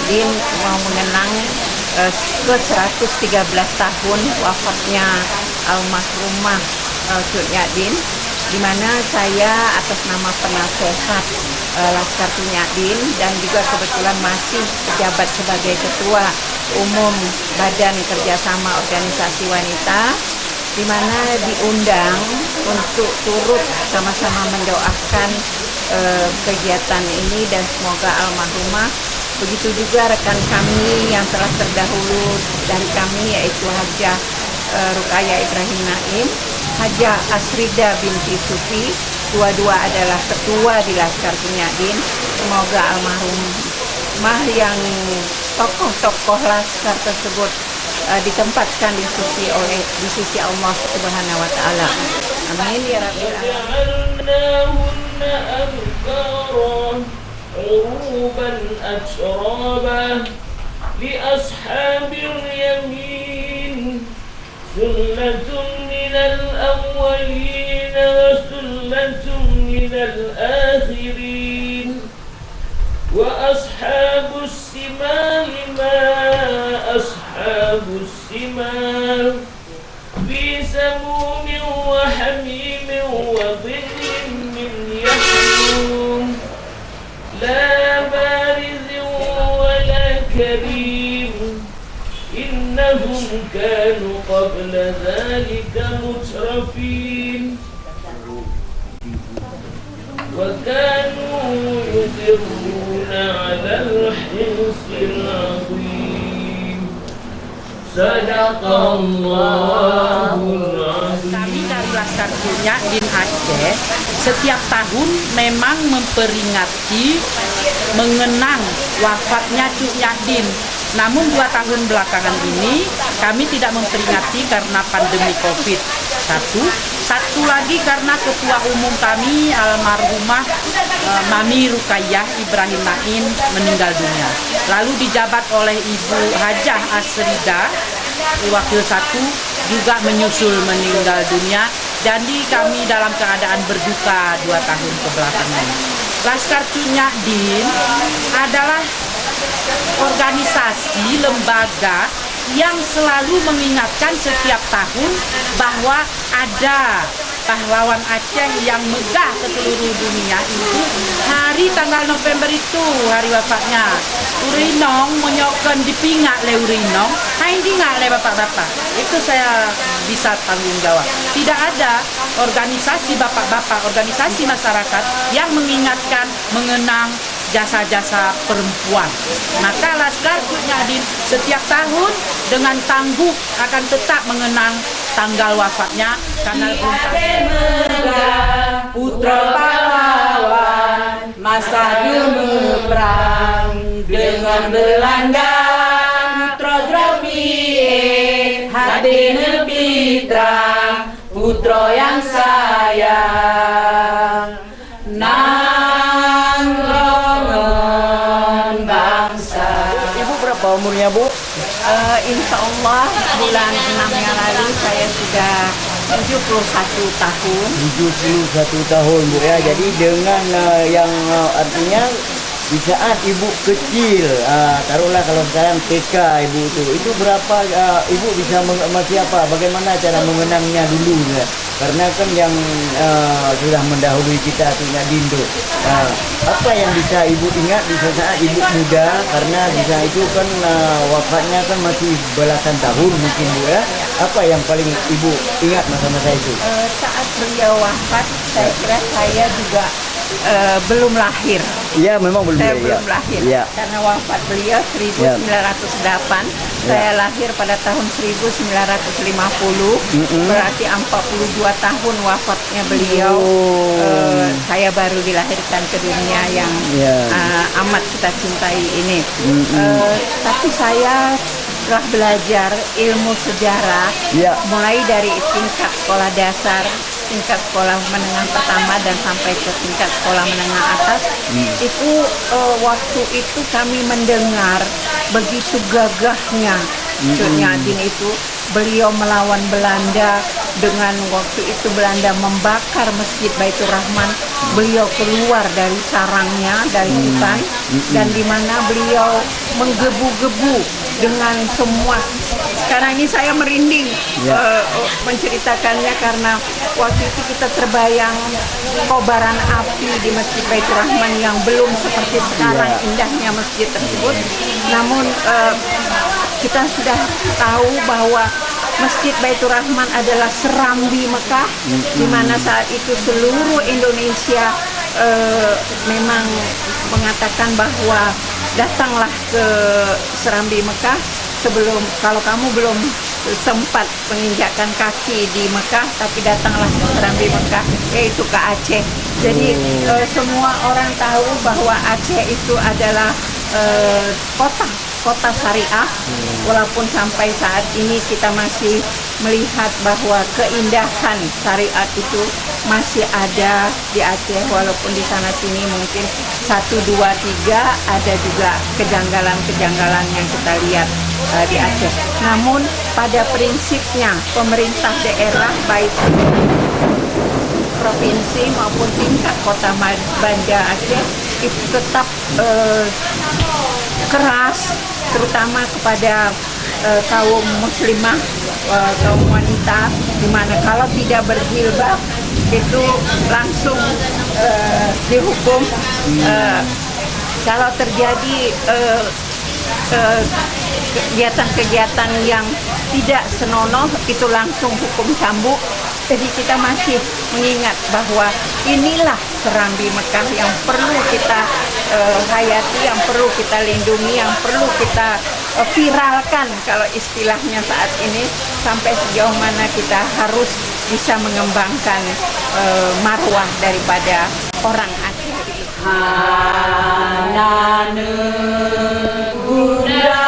Nyadin mau mengenang ke 113 tahun wafatnya almarhumah Cut Nyadin, di mana saya atas nama penasehat Laskar Cut Nyadin dan juga kebetulan masih pejabat sebagai Ketua Umum Badan Kerjasama Organisasi Wanita, di mana diundang untuk turut sama-sama mendoakan kegiatan ini, dan semoga almarhumah, begitu juga rekan kami yang telah terdahulu dari kami, yaitu Hajah Rukaya Ibrahim Naim, Hajah Asrida binti Sufi, dua-dua adalah ketua di Laskar Cut Nyadin. Semoga almarhumah yang tokoh-tokoh Laskar tersebut ditempatkan di sisi Allah Subhanahu wa taala. Amin ya rabbal alamin. عروبا أترابا لأصحاب اليمين ثلة من الأولين وثلة من الآخرين وأصحاب الشمال ما أصحاب الشمال في سموم وحميم وظل من يحموم لا بارز ولا كريم إنهم كانوا قبل ذلك مترفين وكانوا يصرون على الحرص العظيم صدق الله العظيم. Kami dari Laskar Cut Nyadin Aceh setiap tahun memang memperingati mengenang wafatnya Cut Nyadin. Namun 2 tahun belakangan ini kami tidak memperingati karena pandemi COVID-1. Satu lagi karena ketua umum kami almarhumah Mami Rukayah Ibrahim Naim meninggal dunia. Lalu dijabat oleh Ibu Hajah Asrida Wakil 1 juga menyusul meninggal dunia. Jadi kami dalam keadaan berduka 2 tahun kebelakangan. Laskar Cut Nyadin adalah organisasi lembaga yang selalu mengingatkan setiap tahun bahwa ada pahlawan Aceh yang megah ke seluruh dunia itu hari tanggal November itu hari wafatnya. Urinong menyokon dipingat le Urinong, hai dingat le bapak-bapak. Itu saya bisa tanggung jawab. Tidak ada organisasi bapak-bapak, organisasi masyarakat yang mengingatkan, mengenang jasa-jasa perempuan. Maka Laskar Cut Nyadin setiap tahun dengan tangguh akan tetap mengenang tanggal wafatnya karena putra pahlawan masa dulu perang dengan Belanda, putra Dramie Hadene Pitra, putra yang sayang nangrongan bangsa. Ibu berapa umurnya, Bu? Insya Allah bulan 6 yang lalu saya sudah 71 tahun. 71 tahun, Bu ya. Jadi dengan yang artinya di saat Ibu kecil, taruhlah kalau sekarang TK Ibu itu berapa Ibu bisa masih apa? Bagaimana cara mengenangnya dulu ya? Karena kan yang sudah mendahului kita Cut Nyadin tuh. Apa yang bisa Ibu ingat di saat Ibu muda, karena bisa itu kan wafatnya kan masih belasan tahun mungkin, Bu ya. Apa yang paling Ibu ingat masa-masa itu? Saat beliau wafat, saya kira saya juga belum lahir. Iya, memang belum. Saya belum lahir. Ya. Karena wafat beliau 1908, saya lahir pada tahun 1950. Berarti 42 tahun wafatnya beliau. Saya baru dilahirkan ke dunia yang amat kita cintai ini. Tapi saya telah belajar ilmu sejarah mulai dari tingkat sekolah dasar, tingkat sekolah menengah pertama dan sampai ke tingkat sekolah menengah atas. Itu waktu itu kami mendengar begitu gagahnya Cut Nyadin itu. Beliau melawan Belanda, dengan waktu itu Belanda membakar Masjid Baitur Rahman, beliau keluar dari sarangnya, dari hutan, dan di mana beliau menggebu-gebu dengan semua. Sekarang ini saya merinding menceritakannya karena waktu itu kita terbayang kobaran api di Masjid Baitur Rahman yang belum seperti sekarang indahnya masjid tersebut. Namun kita sudah tahu bahwa Masjid Baitur Rahman adalah serambi Mekah, di mana saat itu seluruh Indonesia memang mengatakan bahwa datanglah ke serambi Mekah sebelum, kalau kamu belum sempat menginjakkan kaki di Mekah, tapi datanglah ke serambi Mekah, yaitu ke Aceh. Jadi semua orang tahu bahwa Aceh itu adalah kota syariah, walaupun sampai saat ini kita masih melihat bahwa keindahan syariat itu masih ada di Aceh, walaupun di sana sini mungkin 1, 2, 3 ada juga kejanggalan-kejanggalan yang kita lihat di Aceh. Namun pada prinsipnya pemerintah daerah baik provinsi maupun tingkat kota Banda Aceh itu tetap keras, terutama kepada kaum muslimah, kaum wanita, dimana kalau tidak berjilbab itu langsung dihukum. Kalau terjadi kegiatan-kegiatan yang tidak senonoh itu langsung hukum cambuk. Jadi kita masih mengingat bahwa inilah serambi Mekah yang perlu kita hayati, yang perlu kita lindungi, yang perlu kita viralkan kalau istilahnya saat ini, sampai sejauh mana kita harus bisa mengembangkan marwah daripada orang Aceh itu. Hanane Bunda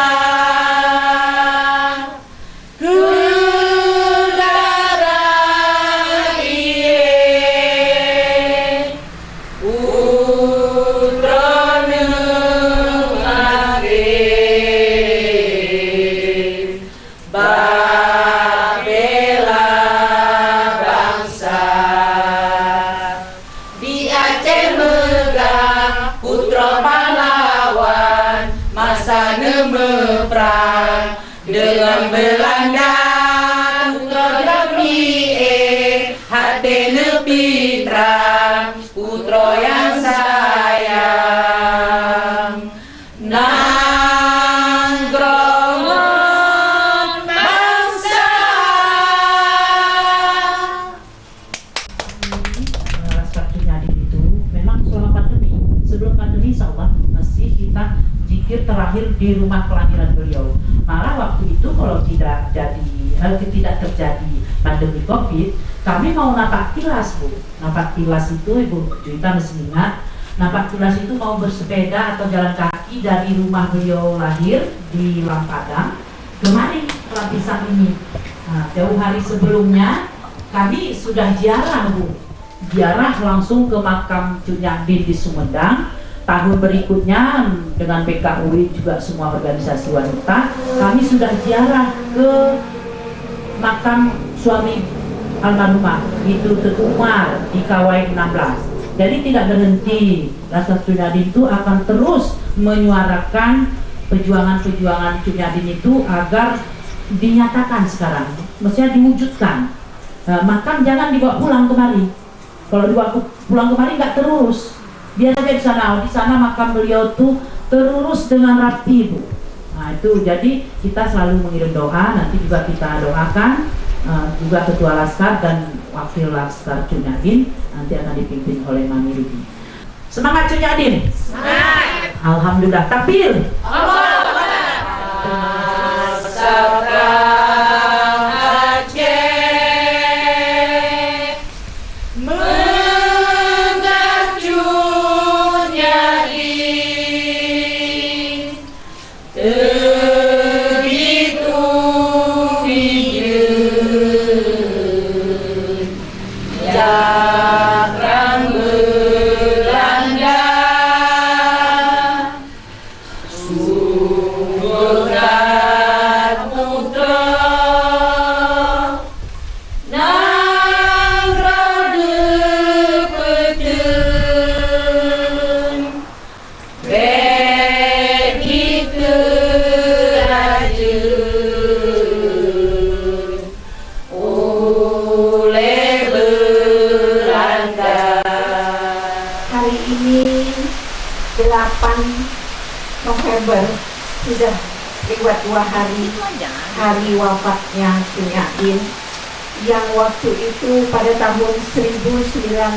dengan Belanda putra Jambi hati nepitra putra yang sayang nangkrongan bangsa. Salah itu memang selama pandemi, sebelum pandemi insya Allah masih kita zikir terakhir di rumah kelahiran beliau. Malah waktu itu kalau tidak terjadi pandemi COVID, kami mau napak tilas, Bu. Napak tilas itu Ibu Juwita mesti ingat, napak tilas itu mau bersepeda atau jalan kaki dari rumah beliau lahir di Lampadang kemari lapisan ini. Nah, jauh hari sebelumnya kami sudah ziarah, Bu. Ziarah langsung ke makam Cuk Nyak Din di Sumedang. Tahun berikutnya dengan PKUI juga semua organisasi wanita, kami sudah ziarah ke makam suami almarhumah itu Teguh Umar di Kawai 16. Jadi tidak berhenti, Rasa Cuk Nyak Din itu akan terus menyuarakan perjuangan-perjuangan Cuk Nyak Din itu agar dinyatakan sekarang, mestinya diwujudkan. Makam jangan dibawa pulang kemari. Kalau dibawa pulang kemari nggak terurus. Biar saja di sana makam beliau tuh terurus dengan rapi, Bu. Nah itu jadi kita selalu mengirim doa, nanti juga kita doakan juga Ketua Laskar dan Wakil Laskar Cuk Nyak Din nanti akan dipimpin oleh Mami Rudi. Semangat Cuk Nyak Din! Semangat! Alhamdulillah, takbir! Allahu Akbar! Belanda November sudah lewat 2 hari wafatnya Cun Yadin, yang waktu itu pada tahun 1908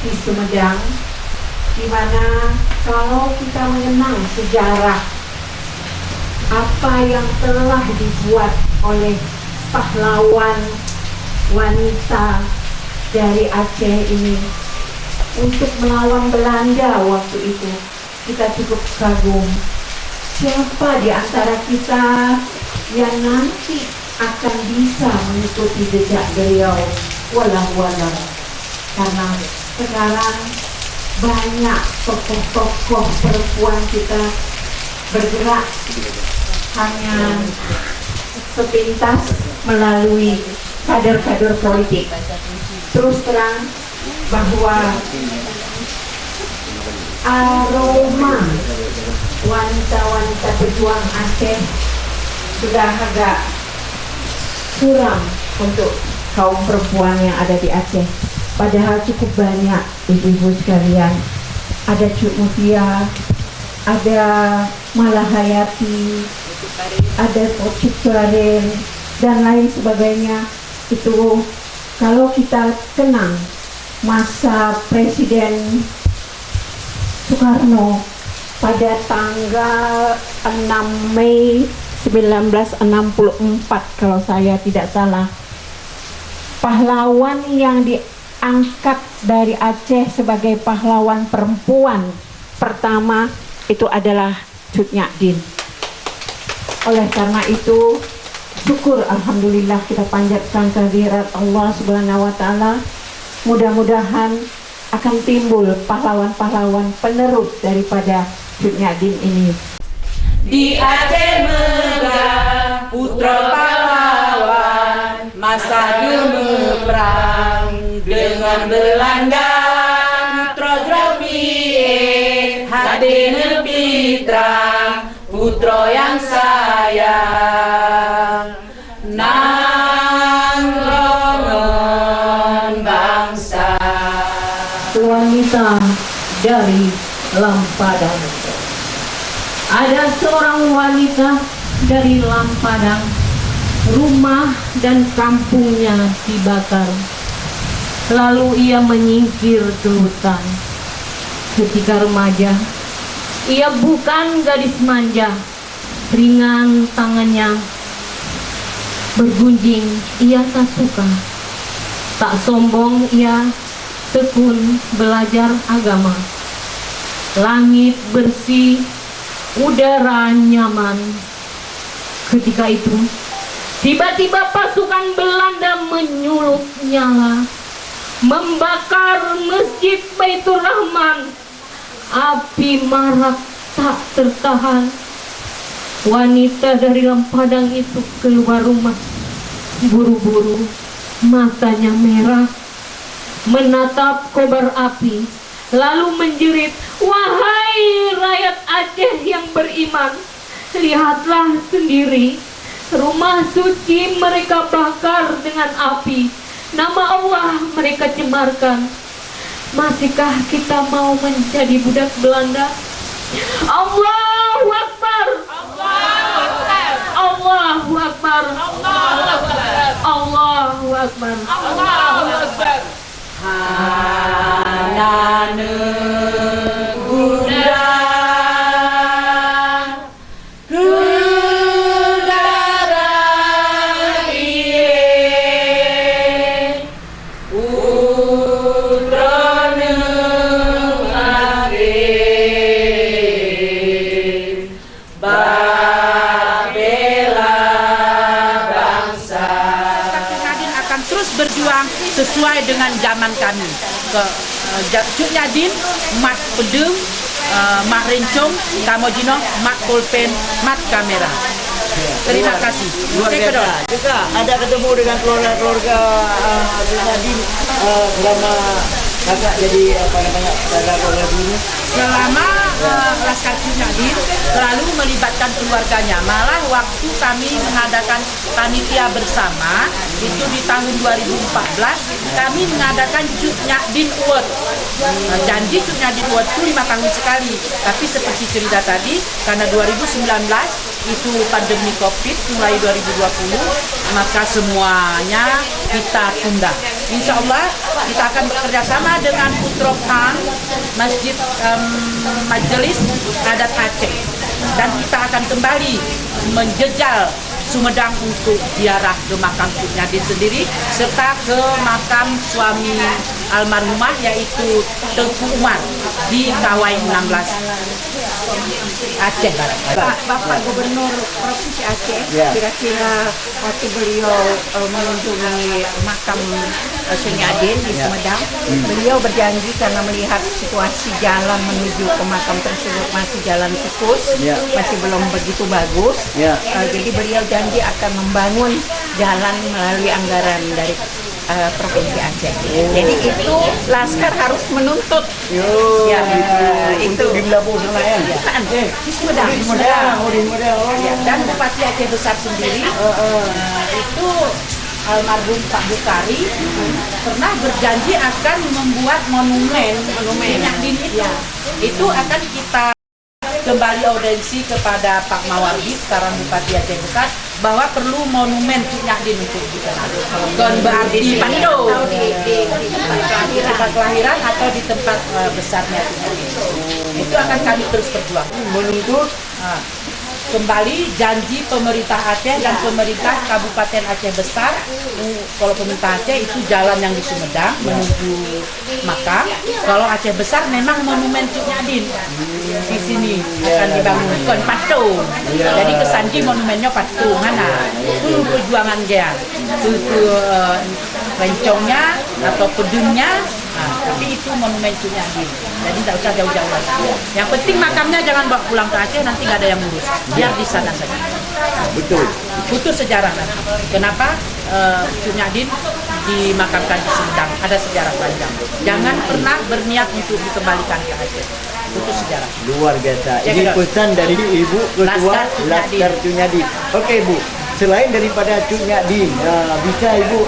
di Sumedang, di mana kalau kita mengenang sejarah apa yang telah dibuat oleh pahlawan wanita dari Aceh ini untuk melawan Belanda waktu itu, kita cukup kagum. Siapa di antara kita yang nanti akan bisa mengikuti jejak beliau? Walau karena sekarang banyak tokoh-tokoh perempuan kita bergerak hanya sepintas melalui kader-kader politik. Terus terang bahwa aroma wanita-wanita pejuang Aceh sudah agak suram untuk kaum perempuan yang ada di Aceh. Padahal cukup banyak ibu-ibu sekalian. Ada Cuk Mutia, ada Malahayati, ada Cuk Tuaren, dan lain sebagainya. Itu kalau kita kenang masa Presiden Soekarno pada tanggal 6 Mei 1964 kalau saya tidak salah, pahlawan yang diangkat dari Aceh sebagai pahlawan perempuan pertama itu adalah Cun Yadin. Oleh karena itu, syukur alhamdulillah kita panjatkan kehadirat Allah Subhanahu wa taala. Mudah-mudahan akan timbul pahlawan-pahlawan penerus daripada Cun Yadin ini. Di Aceh megah putra pahlawan, masa gemebrang dengan Belanda. Putra Jramie Hadene Pitra, putra yang sayang, nangrongan bangsa. Wanita dari Lampadang. Ada seorang wanita dari Lampadang, rumah dan kampungnya dibakar. Lalu ia menyingkir ke hutan. Ketika remaja, ia bukan gadis manja. Ringan tangannya bergunjing, ia tak suka. Tak sombong, ia tekun belajar agama. Langit bersih, udara nyaman. Ketika itu, tiba-tiba pasukan Belanda menyulut nyala, membakar Masjid Baitur Rahman. Api marak tak tertahan. Wanita dari Lampadang itu keluar rumah, buru-buru, matanya merah, menatap kobar api, lalu menjerit, "Wahai rakyat Aceh yang beriman, lihatlah sendiri, rumah suci mereka bakar dengan api, nama Allah mereka cemarkan. Masihkah kita mau menjadi budak Belanda?" Allahu Akbar, Allahu Akbar, Allahu Akbar, Allahu Akbar, Allahu Akbar. Hanane Bunda Kudara iye Utrane Ade Babela bangsa. Cun Yadin akan terus berjuang sesuai dengan zaman kami. Cun Yadin, mat pedeng, mat rencong, kamojino, mat pulpen, mat kamera. Terima kasih. Luar biasa. Juga ada ketemu dengan keluarga Cun Yadin selama kakak jadi apa namanya keluarga dulu. Selama Laskar Cut Nyak Dien selalu melibatkan keluarganya. Malah waktu kami mengadakan panitia bersama itu di tahun 2014 kami mengadakan Cut Nyak Dien Award. Janji Cut Nyak Dien Award itu 5 tahun sekali. Tapi seperti cerita tadi, karena 2019 itu pandemi COVID mulai 2020, maka semuanya kita tunda. Insya Allah kita akan bekerja sama dengan Putrokan Masjid Majelis Adat Aceh, dan kita akan kembali menjejal Sumedang untuk ziarah ke makam Cut Nyak Dien sendiri serta ke makam suami almarhumah yaitu Tengku Umar di Kawai 16 Aceh Barat. Bapak Gubernur Provinsi Aceh, kira-kira waktu beliau mengunjungi makam Cut Nyak Dien di Sumedang, beliau berjanji karena melihat situasi jalan menuju ke makam tersebut masih jalan tikus, masih belum begitu bagus. Jadi beliau janji akan membangun jalan melalui anggaran dari Provinsi Aceh. Jadi itu Laskar harus menuntut. Itu di Labu sana ya. Di Sumedang. Dan Bupati Aceh Besar sendiri itu almarhum Pak Bukari pernah berjanji akan membuat monumen Nyak Dien itu. Itu akan kita kembali audiensi kepada Pak Mawardi, sekarang Bupati Aceh Besar, bahwa perlu monumen Cut Nyak Dien untuk dikenal. Bukan berarti di Pando, di tempat kelahiran atau di tempat besarnya Cut Nyak Dien. Itu akan kami terus perjuangkan. Menuntut Kembali janji pemerintah Aceh dan pemerintah Kabupaten Aceh Besar, kalau pemerintah Aceh itu jalan yang di Sumedang menuju makam, kalau Aceh Besar memang monumen Cut Nyak Dien di sini akan dibangun kon patung. Jadi kesanji monumennya patung mana? Itu perjuangan dia. Itu rencongnya atau pedungnya. Tapi itu monumen Cut Nyak Dien. Jadi tidak usah jauh-jauh lagi. Yang penting makamnya jangan bawa pulang ke Aceh, nanti nggak ada yang ngurus. Biar di sana saja. betul. Butuh sejarah nanti. Kenapa Cut Nyak Dien dimakamkan di Sumedang? Ada sejarah panjang. Jangan pernah berniat untuk dikembalikan ke Aceh. Butuh sejarah. Luar biasa. Ini pesan dari Ibu Ketua Laskar Cut Nyak Dien. Oke Bu, selain daripada Cut Nyak Dien, bisa Ibu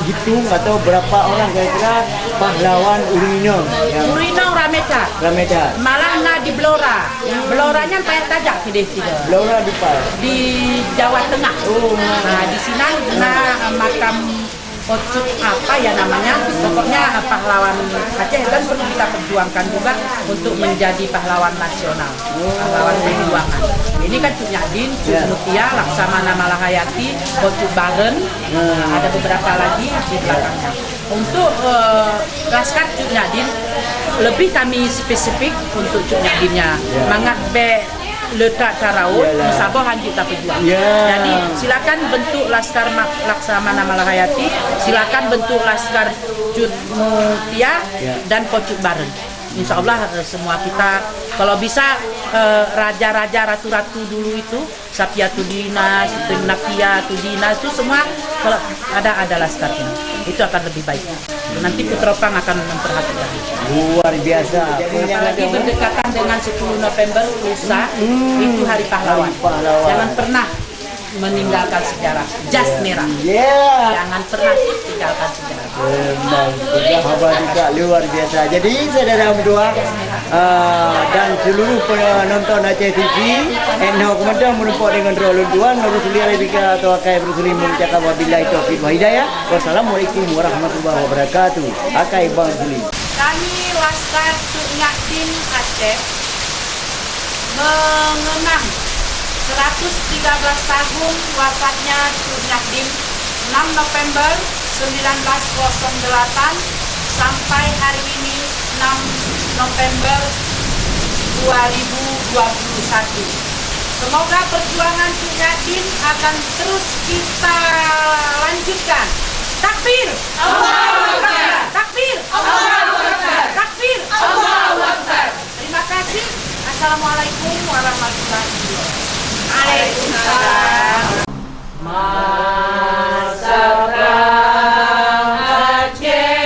hitung atau berapa orang kira-kira pahlawan Urinong yang Urinong Rameca. Malah na di Blora. Bloranya payah tajak di sini. Blora di Pas. Di Jawa Tengah. Nah, di sini makam Ocut apa ya namanya, pokoknya pahlawan Aceh, dan perlu kita perjuangkan juga untuk menjadi pahlawan nasional, pahlawan perjuangan. Ini kan Cut Nyak Dien, Cut Mutia, Laksamana Malahayati, Ocut Baren, ada beberapa lagi di belakangnya. Untuk Laskar Cut Nyak Dien, lebih kami spesifik untuk Cut Nyak Diennya. Mangat be letak Taraut, Musabah Hanjuta Pejuang. Jadi silakan bentuk Laskar Laksamana Malahayati, silakan bentuk Laskar Cut Mutia dan Ocut Baren. Insya Allah semua kita, kalau bisa raja-raja, ratu-ratu dulu itu, Sapiatudina, Napiatudina itu semua kalau ada laskarnya, itu akan lebih baik. Nanti Putropang akan memperhatikan. Luar biasa. Apalagi berdekatan dengan 10 November lusa, itu Hari Pahlawan. Jangan pernah meninggalkan sejarah. Jas merah. Jangan pernah tinggalkan sejarah. Luar biasa. Jadi saudara berdua dan seluruh penonton Aceh TV, Enho Kementerian menempatkan dengan Rolun Tuan, Rasulullah Alaihi atau Akai Rasulullah mengucapkan wabillahi taufiq wa hidayah. Wassalamualaikum warahmatullahi wabarakatuh. Akai Bang Suli. Kami Laskar Cut Nyak Dien Aceh mengenang 113 tahun wafatnya Cut Nyak Dien 6 November 1908 sampai hari ini 6 November 2021. Semoga perjuangan Cut Nyak Dien akan terus kita lanjutkan. Takbir! Allahu Akbar! Takbir! Allahu Akbar! Takbir! Allahu Akbar! Terima kasih. Assalamualaikum warahmatullahi wabarakatuh. Waalaikumsalam. Masakan Aceh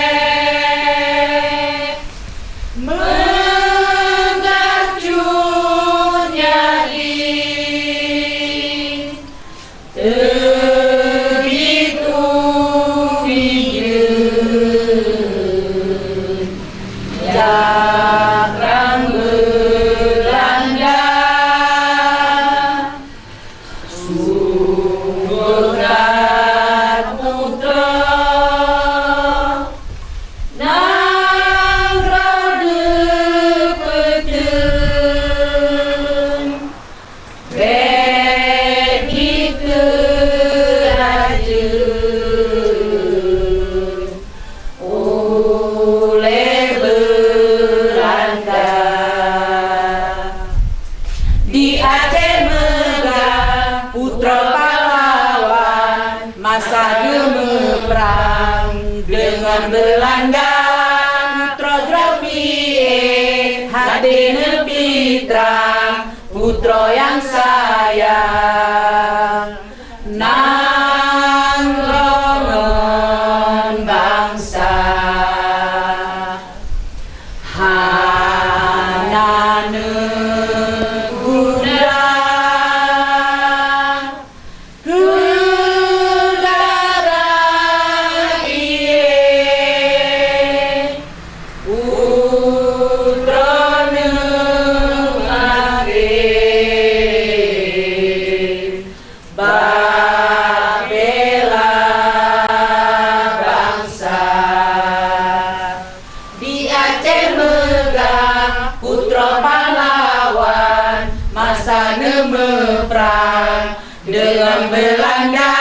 Cakram Belanda sungguh putra Nagrade Peteng Bagi kerajaan oleh Belanda. Di Aceh megah putra pahlawan masa gemebrang dengan Belanda. Putra Grafie Hadene Pitra putra yang sayang nangrongan bangsa hanane gunda kedara iye putrane age babela bangsa. Di Aceh megah putra pahlawan masa meperang dengan Belanda.